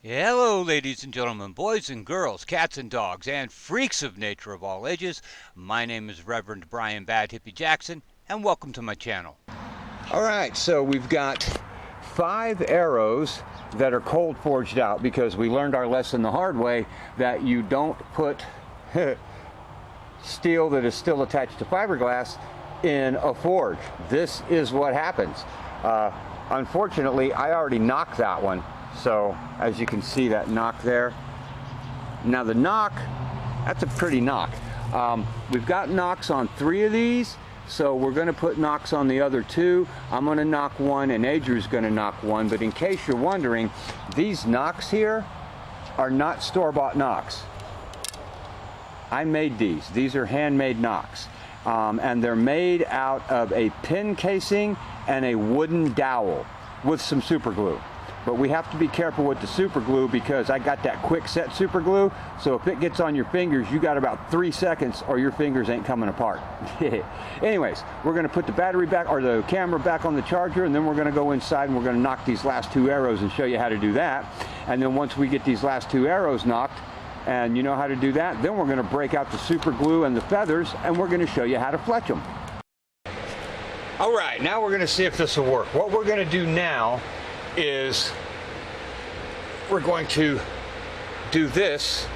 Hello, ladies and gentlemen, boys and girls, cats and dogs, and freaks of nature of all ages. My name is Reverend Brian Bad Hippie Jackson, and welcome to my channel. Alright, so we've got 5 arrows that are cold forged out because we learned our lesson the hard way that you don't put steel that is still attached to fiberglass in a forge. This is what happens. Unfortunately, I already knocked that one. So as you can see, that knock there. Now the knock, that's a pretty knock. We've got knocks on 3 of these, so we're going to put knocks on the other 2. I'm going to knock 1 and Adrew's going to knock 1, but in case you're wondering, these knocks here are not store-bought knocks. I made these. These are handmade knocks. And they're made out of a pin casing and a wooden dowel with some super glue. But we have to be careful with the super glue because I got that quick set super glue, so if it gets on your fingers, you got about 3 seconds or your fingers ain't coming apart. Anyways, we're going to put the battery back, or the camera back on the charger, and then we're going to go inside and we're going to knock these last 2 arrows and show you how to do that. And then once we get these last 2 arrows knocked, and you know how to do that, then we're going to break out the super glue and the feathers, and we're going to show you how to fletch them. All right, now we're going to see if this will work. What we're going to do now is we're going to do this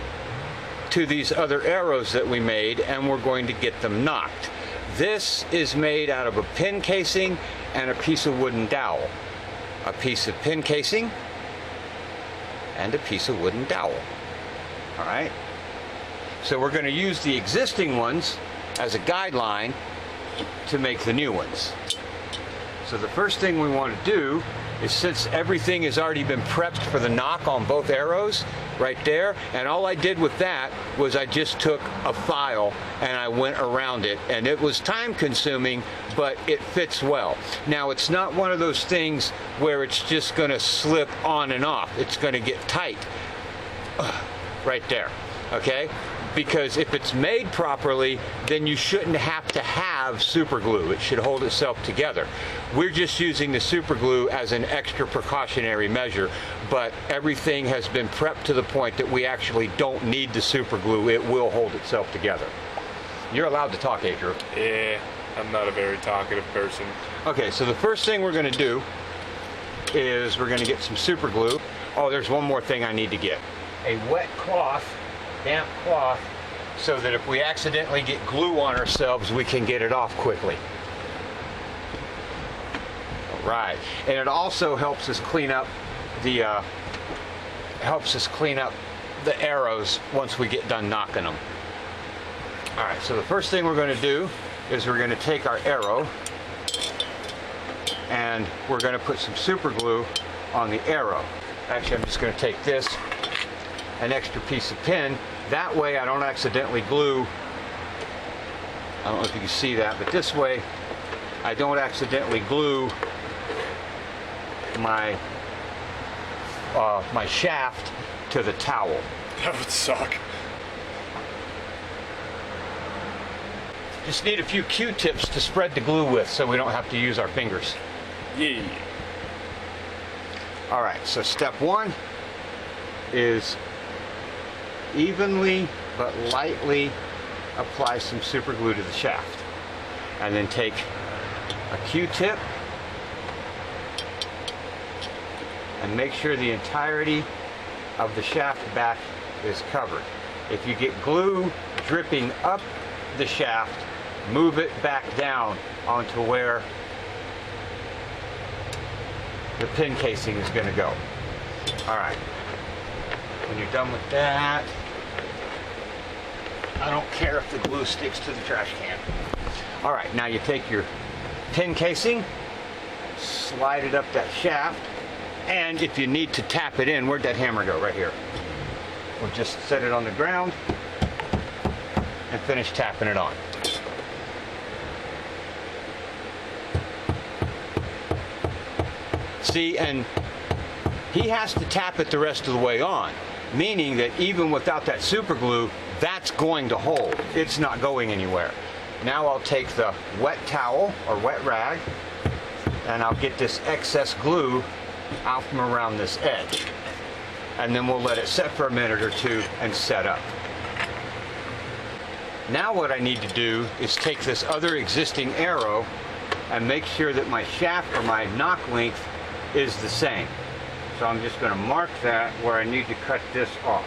to these other arrows that we made, and we're going to get them knocked. This is made out of a pin casing and a piece of wooden dowel. A piece of pin casing and a piece of wooden dowel. All right, so we're going to use the existing ones as a guideline to make the new ones. So the first thing we want to do is, since everything has already been prepped for the knock on both arrows right there, and all I did with that was I just took a file and I went around it, and it was time consuming, but it fits well. Now it's not one of those things where it's just going to slip on and off. It's going to get tight right there, okay? Because if it's made properly, then you shouldn't have to have super glue. It should hold itself together. We're just using the super glue as an extra precautionary measure, but everything has been prepped to the point that we actually don't need the super glue. It will hold itself together. You're allowed to talk, Adrew. Yeah, I'm not a very talkative person. Okay, so the first thing we're going to do is we're going to get some super glue. Oh, there's one more thing I need to get. A wet cloth, damp cloth, so that if we accidentally get glue on ourselves, we can get it off quickly. All right, and it also helps us clean up the arrows once we get done knocking them. All right, so the first thing we're going to do is we're going to take our arrow and we're going to put some super glue on the arrow. Actually, I'm just going to take this, an extra piece of pin. That way I don't accidentally glue, I don't know if you can see that, but this way I don't accidentally glue my my shaft to the towel. That would suck. Just need a few Q-tips to spread the glue with so we don't have to use our fingers. Yeah. All right, so step 1 is evenly but lightly apply some super glue to the shaft, and then take a Q-tip and make sure the entirety of the shaft back is covered. If you get glue dripping up the shaft, move it back down onto where the pin casing is going to go. All right. When you're done with that, I don't care if the glue sticks to the trash can. All right, now you take your pin casing, slide it up that shaft, and if you need to tap it in, where'd that hammer go? Right here. We'll just set it on the ground and finish tapping it on. See, and he has to tap it the rest of the way on, meaning that even without that super glue, that's going to hold. It's not going anywhere. Now I'll take the wet towel or wet rag and I'll get this excess glue out from around this edge. and then we'll let it set for a minute or two and set up. Now what I need to do is take this other existing arrow and make sure that my shaft or my knock length is the same. So I'm just going to mark that where I need to cut this off.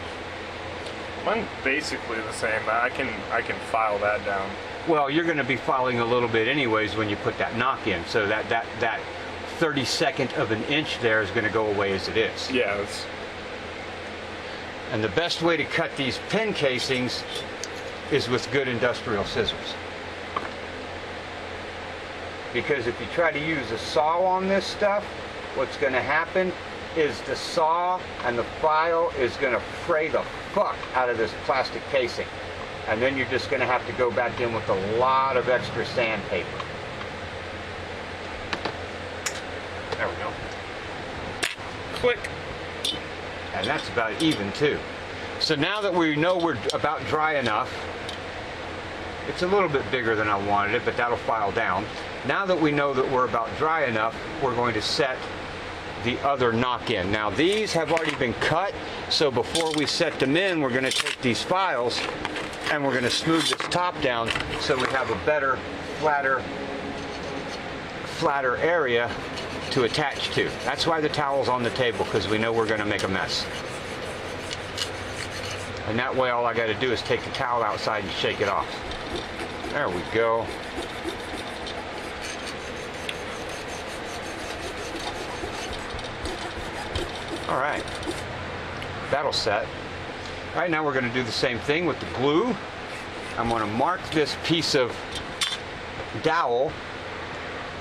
Mine's basically the same. I can file that down. Well, you're going to be filing a little bit anyways when you put that knock in, so that 32nd of an inch there is going to go away as it is. Yeah, that's... And the best way to cut these pin casings is with good industrial scissors. Because if you try to use a saw on this stuff, what's going to happen is the saw and the file is going to fray the fuck out of this plastic casing. And then you're just going to have to go back in with a lot of extra sandpaper. There we go. Click. And that's about even too. So now that we know we're about dry enough, it's a little bit bigger than I wanted it, but that'll file down. Now that we know that we're about dry enough, we're going to set the other knock in. Now these have already been cut, so before we set them in, we're going to take these files and we're going to smooth this top down so we have a better, flatter area to attach to. That's why the towel's on the table, because we know we're going to make a mess. And that way all I got to do is take the towel outside and shake it off. There we go. All right, that'll set. All right, now we're going to do the same thing with the glue. I'm going to mark this piece of dowel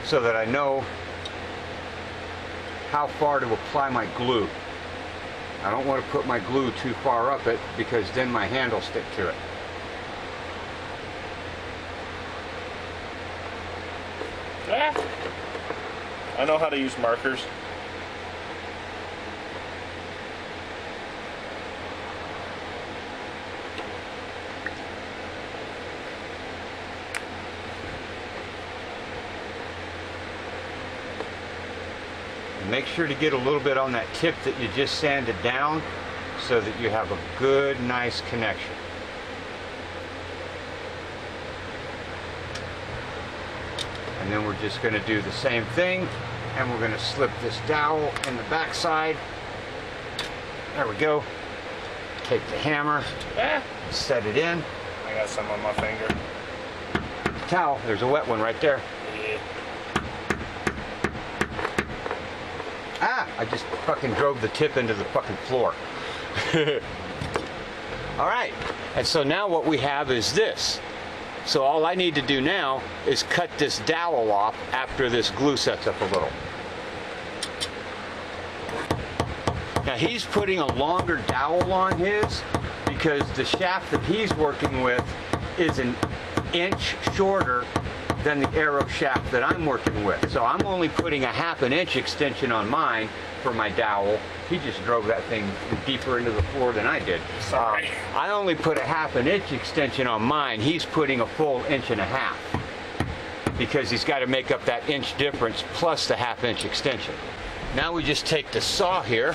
so that I know how far to apply my glue. I don't want to put my glue too far up it because then my hand will stick to it. Ah, I know how to use markers. Make sure to get a little bit on that tip that you just sanded down so that you have a good, nice connection. And then we're just going to do the same thing, and we're going to slip this dowel in the back side. There we go. Take the hammer, set it in. I got some on my finger. Towel, there's a wet one right there. Yeah. Ah, I just fucking drove the tip into the fucking floor. All right, and so now what we have is this. So all I need to do now is cut this dowel off after this glue sets up a little. Now he's putting a longer dowel on his because the shaft that he's working with is an inch shorter than the arrow shaft that I'm working with. So I'm only putting a 1/2 inch extension on mine for my dowel. He just drove that thing deeper into the floor than I did. Sorry. I only put a 1/2 inch extension on mine. He's putting a full 1.5 inches because he's got to make up that inch difference plus the 1/2 inch extension. Now we just take the saw here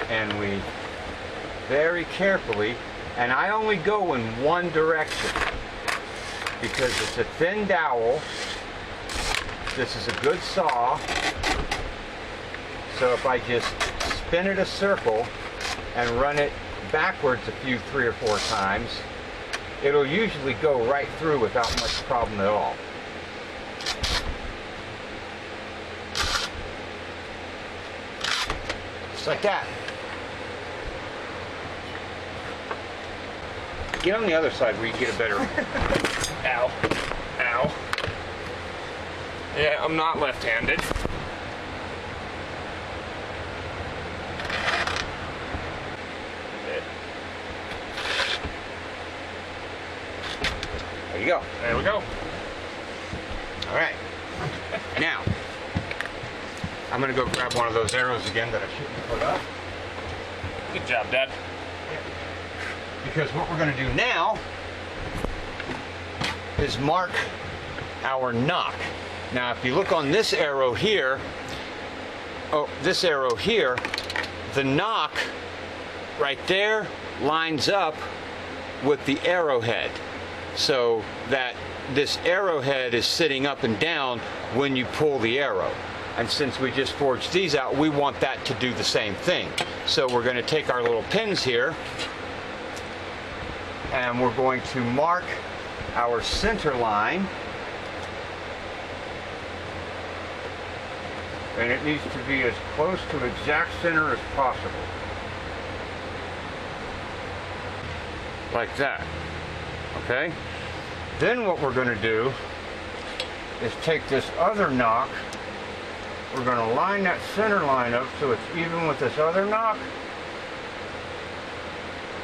and we very carefully, and I only go in one direction because it's a thin dowel. This is a good saw, so if I just spin it a circle and run it backwards a few 3 or 4 times, it'll usually go right through without much problem at all. Just like that. Get on the other side where you get a better... Ow. Ow. Yeah, I'm not left-handed. There you go. There we go. All right. Now, I'm going to go grab one of those arrows again that I shouldn't put up. Good job, Dad. Because what we're going to do now is mark our knock. Now if you look on this arrow here, the knock right there lines up with the arrowhead, so that this arrowhead is sitting up and down when you pull the arrow. And since we just forged these out, we want that to do the same thing. So we're going to take our little pins here and we're going to mark our center line, and it needs to be as close to exact center as possible. Like that. Okay? Then what we're going to do is take this other knock, we're going to line that center line up so it's even with this other knock,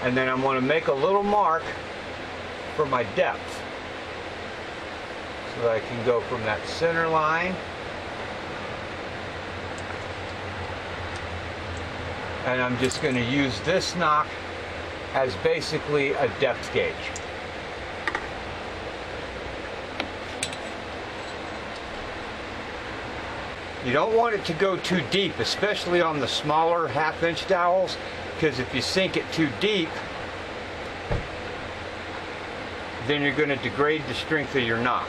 and then I'm going to make a little mark for my depth so that I can go from that center line and I'm just going to use this knock as basically a depth gauge. You don't want it to go too deep, especially on the smaller half-inch dowels, because if you sink it too deep, then you're going to degrade the strength of your knock.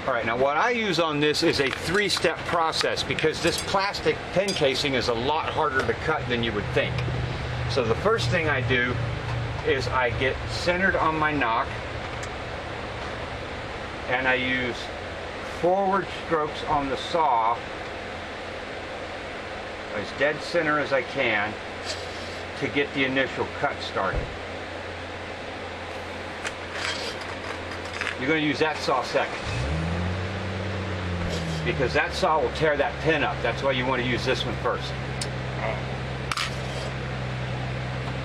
Alright, now what I use on this is a 3-step process, because this plastic pin casing is a lot harder to cut than you would think. So the first thing I do is I get centered on my knock, and I use forward strokes on the saw as dead center as I can to get the initial cut started. You're going to use that saw second, because that saw will tear that pin up. That's why you want to use this one first.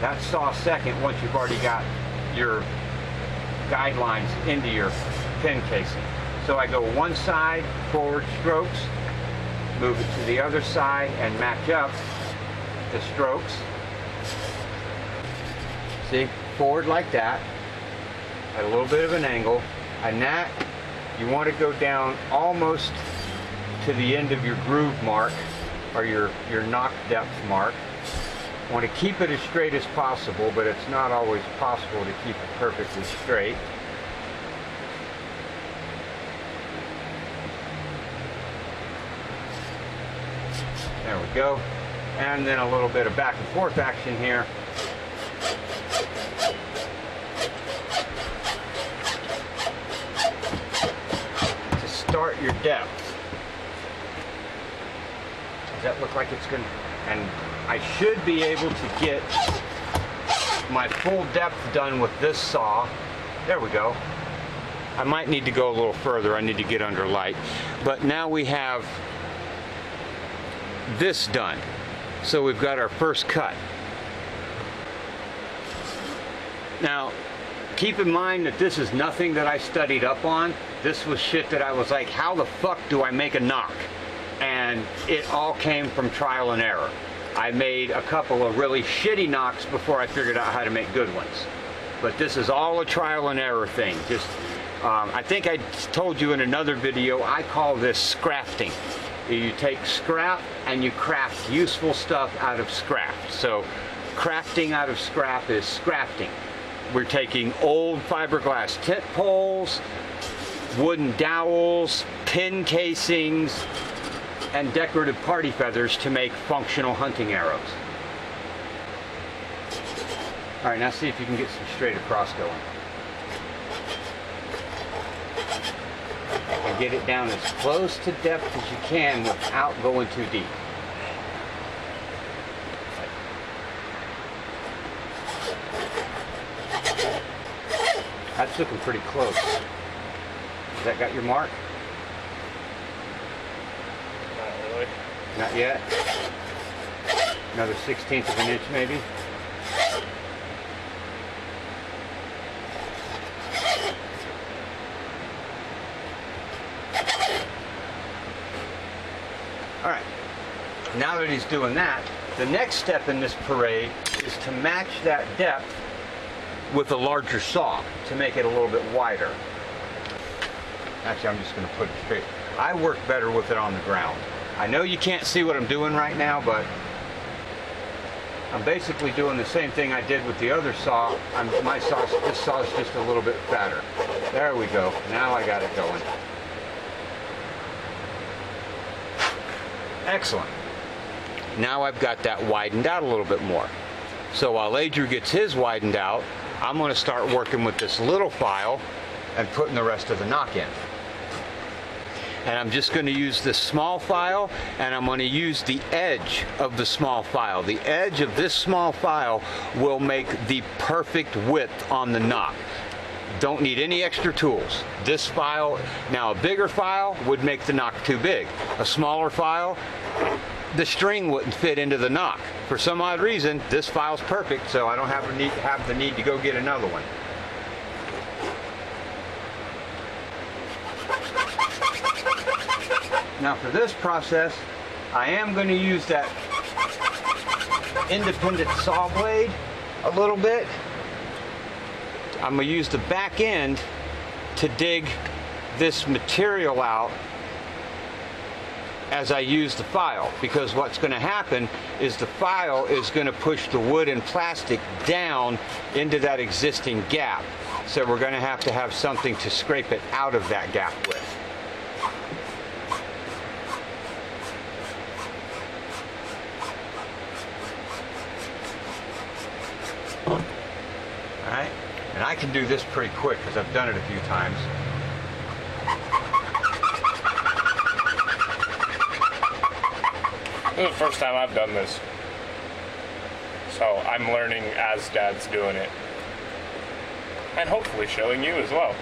That saw second once you've already got your guidelines into your pin casing. So I go one side, forward strokes, move it to the other side and match up the strokes. See, forward like that, at a little bit of an angle, and that you want to go down almost to the end of your groove mark, or your knock depth mark. You want to keep it as straight as possible, but it's not always possible to keep it perfectly straight. There we go. And then a little bit of back and forth action here. To start your depth. Does that look like it's going to... And I should be able to get my full depth done with this saw. There we go. I might need to go a little further. I need to get under light. But now we have this done. So we've got our first cut. Now, keep in mind that this is nothing that I studied up on. This was shit that I was like, how the fuck do I make a knock? And it all came from trial and error. I made a couple of really shitty knocks before I figured out how to make good ones. But this is all a trial and error thing. Just, I think I told you in another video, I call this scrafting. You take scrap and you craft useful stuff out of scrap. So crafting out of scrap is scrafting. We're taking old fiberglass tent poles, wooden dowels, pin casings, and decorative party feathers to make functional hunting arrows. All right, now see if you can get some straight across going. And get it down as close to depth as you can without going too deep. That's looking pretty close. Has that got your mark? Not really. Not yet? Another 1/16 of an inch maybe? Alright, now that he's doing that, the next step in this parade is to match that depth with a larger saw to make it a little bit wider. Actually, I'm just going to put it straight. I work better with it on the ground. I know you can't see what I'm doing right now, but I'm basically doing the same thing I did with the other saw. This saw is just a little bit fatter. There we go. Now I got it going. Excellent. Now I've got that widened out a little bit more. So while Adrew gets his widened out, I'm going to start working with this little file and putting the rest of the knock in. And I'm just going to use this small file, and I'm going to use the edge of the small file. The edge of this small file will make the perfect width on the knock. Don't need any extra tools. This file, now a bigger file would make the knock too big. A smaller file, the string wouldn't fit into the knock. For some odd reason, this file's perfect, so I don't have the need to go get another one. Now for this process, I am going to use that independent saw blade a little bit. I'm going to use the back end to dig this material out as I use the file, because what's going to happen is the file is going to push the wood and plastic down into that existing gap. So we're going to have something to scrape it out of that gap with. Alright, and I can do this pretty quick because I've done it a few times. This is the first time I've done this. So I'm learning as Dad's doing it. And hopefully showing you as well.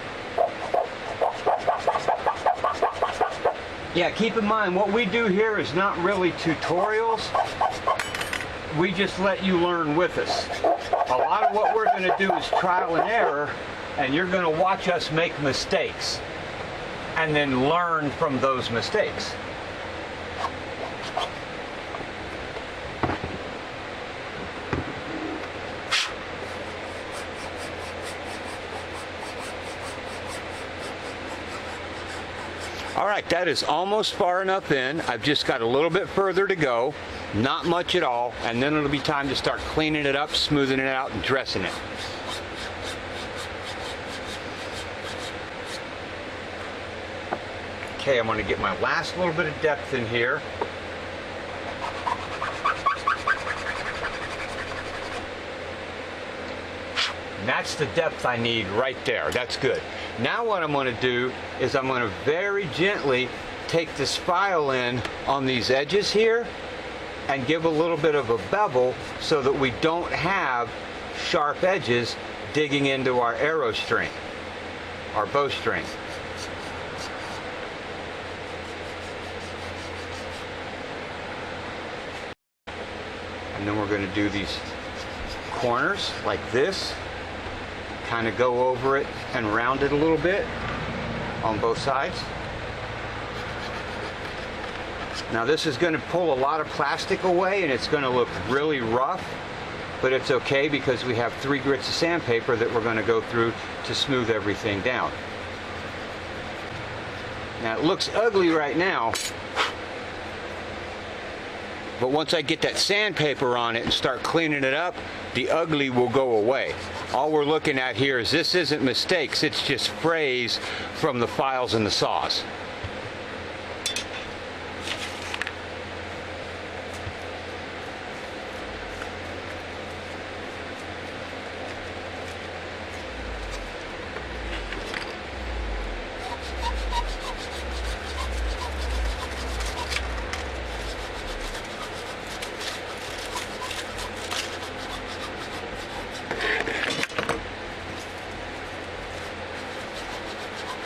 Yeah, keep in mind, what we do here is not really tutorials. We just let you learn with us. A lot of what we're going to do is trial and error, and you're going to watch us make mistakes and then learn from those mistakes. All right, that is almost far enough in. I've just got a little bit further to go, not much at all, and then it'll be time to start cleaning it up, smoothing it out, and dressing it. Okay, I'm going to get my last little bit of depth in here. And that's the depth I need right there. That's good. Now what I'm going to do is I'm going to very gently take this file in on these edges here and give a little bit of a bevel so that we don't have sharp edges digging into our arrow string, our bowstring. And then we're going to do these corners like this. Kind of go over it and round it a little bit on both sides. Now this is going to pull a lot of plastic away and it's going to look really rough, but it's okay because we have 3 grits of sandpaper that we're going to go through to smooth everything down. Now it looks ugly right now, but once I get that sandpaper on it and start cleaning it up, the ugly will go away. All we're looking at here is this isn't mistakes, it's just frays from the files and the saws.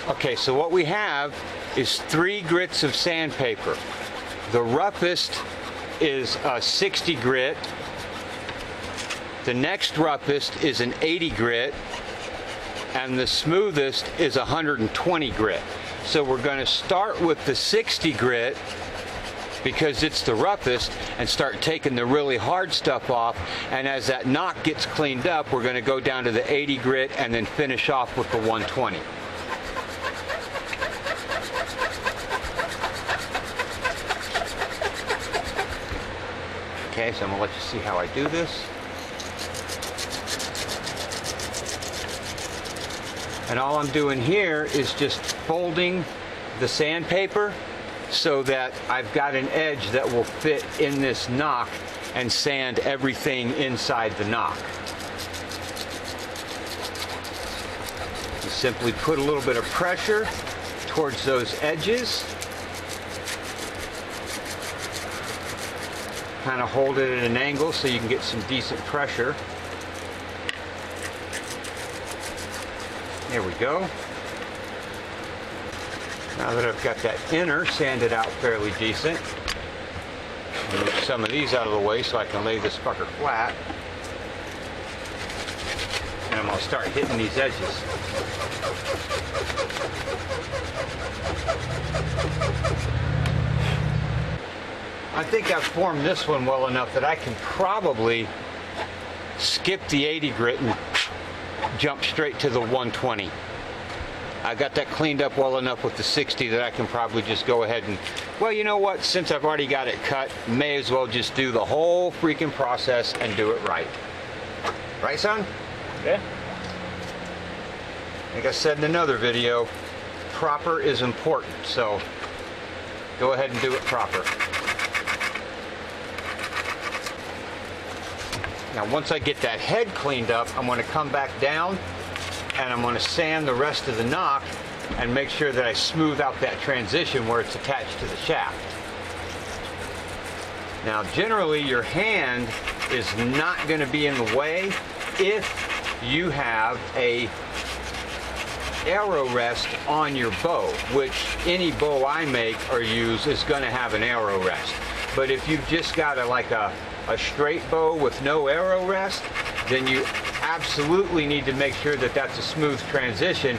Okay, so what we have is 3 grits of sandpaper. The roughest is a 60 grit. The next roughest is an 80 grit. And the smoothest is 120 grit. So we're going to start with the 60 grit because it's the roughest, and start taking the really hard stuff off. And as that knock gets cleaned up, we're going to go down to the 80 grit and then finish off with the 120. Okay, so I'm going to let you see how I do this. And all I'm doing here is just folding the sandpaper so that I've got an edge that will fit in this knock and sand everything inside the knock. You simply put a little bit of pressure towards those edges. Kind of hold it at an angle so you can get some decent pressure. There we go. Now that I've got that inner sanded out fairly decent, I'll move some of these out of the way so I can lay this fucker flat. And I'm going to start hitting these edges. I think I've formed this one well enough that I can probably skip the 80 grit and jump straight to the 120. I got that cleaned up well enough with the 60 that I can probably just go ahead and, well, you know what, since I've already got it cut, may as well just do the whole freaking process and do it right. Right, son? Yeah. Like I said in another video, proper is important, so go ahead and do it proper. Now once I get that head cleaned up, I'm going to come back down and I'm going to sand the rest of the knock and make sure that I smooth out that transition where it's attached to the shaft. Now generally your hand is not going to be in the way if you have a arrow rest on your bow, which any bow I make or use is going to have an arrow rest. But if you've just got a straight bow with no arrow rest, then you absolutely need to make sure that that's a smooth transition,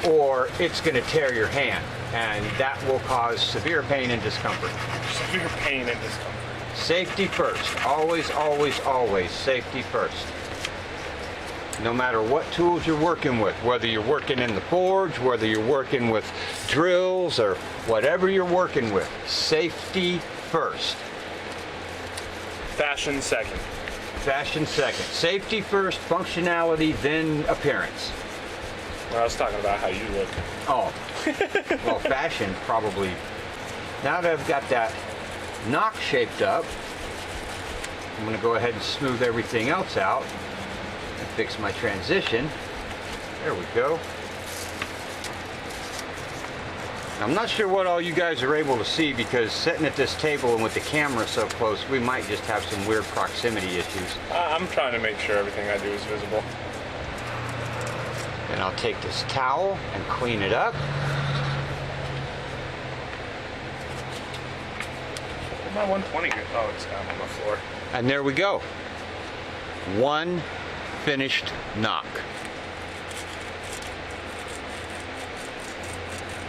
or it's going to tear your hand, and that will cause severe pain and discomfort. Severe pain and discomfort. Safety first. Always, always, always safety first. No matter what tools you're working with, whether you're working in the forge, whether you're working with drills, or whatever you're working with, safety first. Fashion second. Fashion second. Safety first, functionality, then appearance. Well, I was talking about how you look. Oh, well, fashion probably. Now that I've got that knock shaped up, I'm going to go ahead and smooth everything else out and fix my transition. There we go. I'm not sure what all you guys are able to see, because sitting at this table and with the camera so close, we might just have some weird proximity issues. I'm trying to make sure everything I do is visible. And I'll take this towel and clean it up. Where'd my 120 go? Oh, it's down on the floor. And there we go. One finished knock.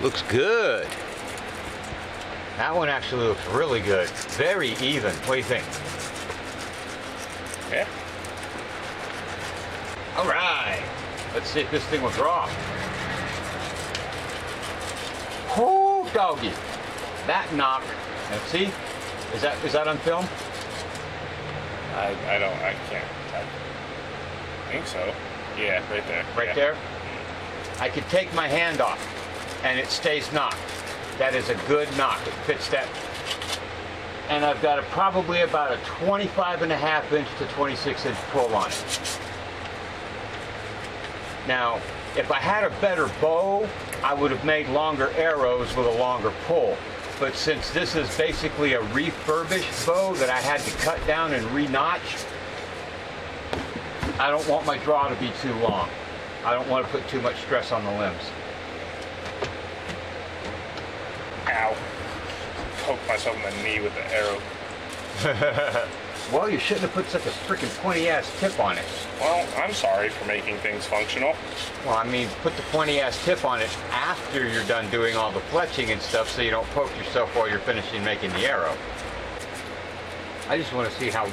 Looks good. That one actually looks really good. Very even. What do you think? Yeah. All right. Let's see if this thing will draw. Oh, doggy. That knock. Now see? Is that on film? I can't. I think so. Yeah, right there. Right there? I could take my hand off and it stays knocked. That is a good knock. It fits that. And I've got probably about a 25.5 inch to 26 inch pull on it. Now, if I had a better bow, I would have made longer arrows with a longer pull. But since this is basically a refurbished bow that I had to cut down and re-notch, I don't want my draw to be too long. I don't want to put too much stress on the limbs. Ow. Poked myself in the knee with the arrow. Well, you shouldn't have put such a freaking pointy-ass tip on it. Well, I'm sorry for making things functional. Well, I mean, put the pointy-ass tip on it after you're done doing all the fletching and stuff so you don't poke yourself while you're finishing making the arrow. I just want to see how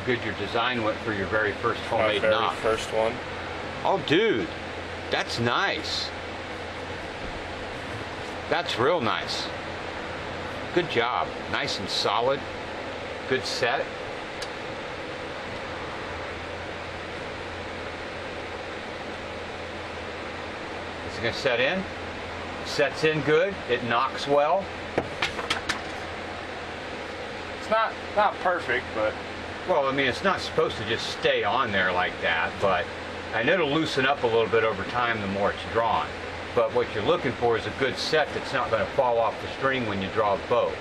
good your design went for your very first homemade My very knock. first one. Oh, dude, that's nice. That's real nice. Good job. Nice and solid. Good set. Is it going to set in? Sets in good. It knocks well. It's not perfect, but Well, I mean, it's not supposed to just stay on there like that, and it'll loosen up a little bit over time the more it's drawn. But what you're looking for is a good set that's not going to fall off the string when you draw a bow.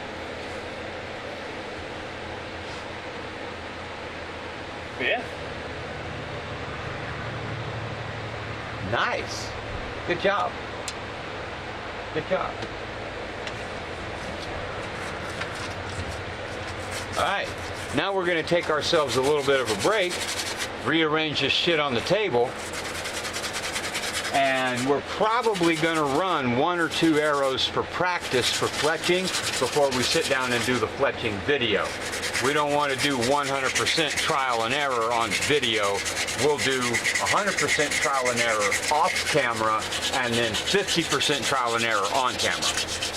yeah. Nice. Good job. Good job. All right, now we're going to take ourselves a little bit of a break, rearrange this shit on the table, and we're probably going to run 1 or 2 arrows for practice for fletching before we sit down and do the fletching video. We don't want to do 100% trial and error on video. We'll do 100% trial and error off camera and then 50% trial and error on camera.